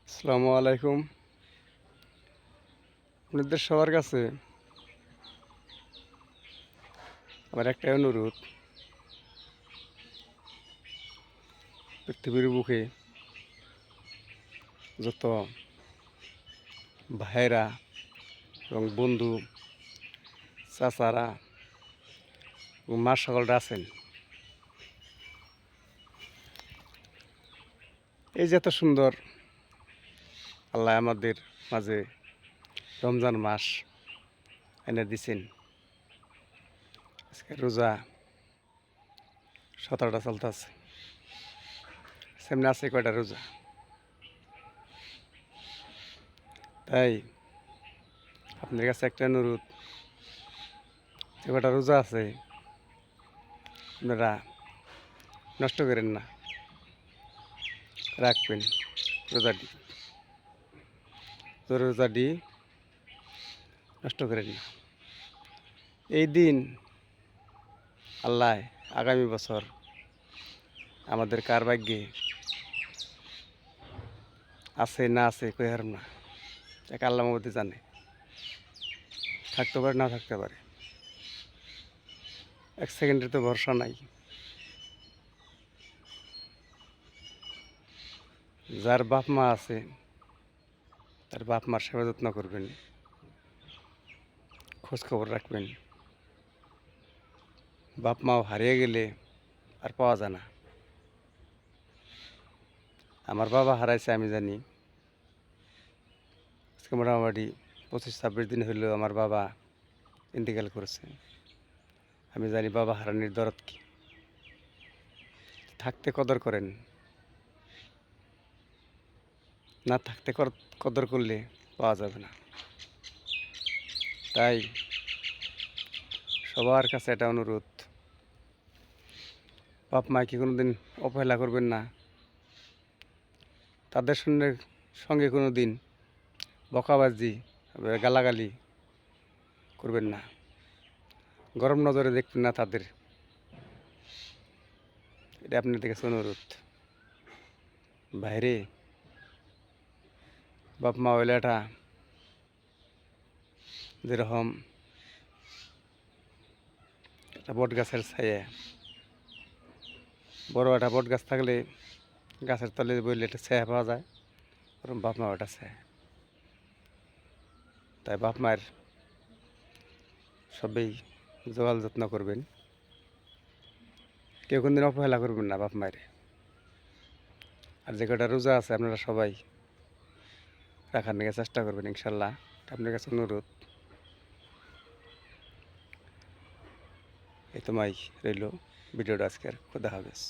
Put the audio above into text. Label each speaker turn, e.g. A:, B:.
A: আসসালামু আলাইকুম। আপনাদের সবার কাছে আমার একটাই অনুরোধ, পৃথিবীর বুকে যত ভাইয়েরা এবং বন্ধু চাচারা এবং মা সকলরা আছেন, এই যে এত সুন্দর আল্লাহ আমাদের মাঝে রমজান মাস এনে দিছেন। আজকে রোজা 17টা চলতেছে, সামনে আছে কয়টা রোজা। তাই আপনার কাছে একটা অনুরোধ, যে কয়টা রোজা আছে আপনারা নষ্ট করেন না, রাখবেন রোজাটি। রোজাটি নষ্ট করেন না। এই দিন আল্লাহ আগামী বছর আমাদের কার ভাগ্যে আছে না আছে কই হারম না, এক আল্লাহ মধ্যে জানে। থাকতে পারে না থাকতে পারে, এক সেকেন্ডের তো ভরসা নাই। যার বাপ মা আছে তার বাপ মার সেবা যত্ন করবেন, খোঁজ খবর রাখবেন। বাপ মাও হারিয়ে গেলে আর পাওয়া যায় না। আমার বাবা হারাইছে আমি জানি, আজকে মোটামুটি 25-26 দিন হইলেও আমার বাবা ইন্তেকাল করেছে। আমি জানি বাবা হারানির দরদ কি। থাকতে কদর করেন, না থাকতে কদর করলে পাওয়া যাবে না। তাই সবার কাছে এটা অনুরোধ, বাপ মাকে কোনোদিন অবহেলা করবেন না। তাদের সঙ্গে কোনো দিন বকাবাজি গালাগালি করবেন না, গরম নজরে দেখবেন না তাদের। এটা আপনাদের কাছে অনুরোধ। বাইরে বাপ মা হইলে এটা যেরকম একটা বট গাছের ছায়া, বড় একটা বট গাছ থাকলে গাছের তলে বইলে একটা ছায়া পাওয়া যায়, ওরকম বাপ মা ওটা ছায়া। তাই বাপ মায়ের সবাই জোগাল যত্ন করবেন, কেউ কোনদিন অবহেলা করবেন না বাপ মায়ের। আর যে কটা রোজা আছে আপনারা সবাই রাখার নিয়ে চেষ্টা করবেন ইনশাল্লাহ, আপনার কাছে অনুরোধ। এই তোমায় রইল ভিডিওটা আজকের। খোদা হাফেজ।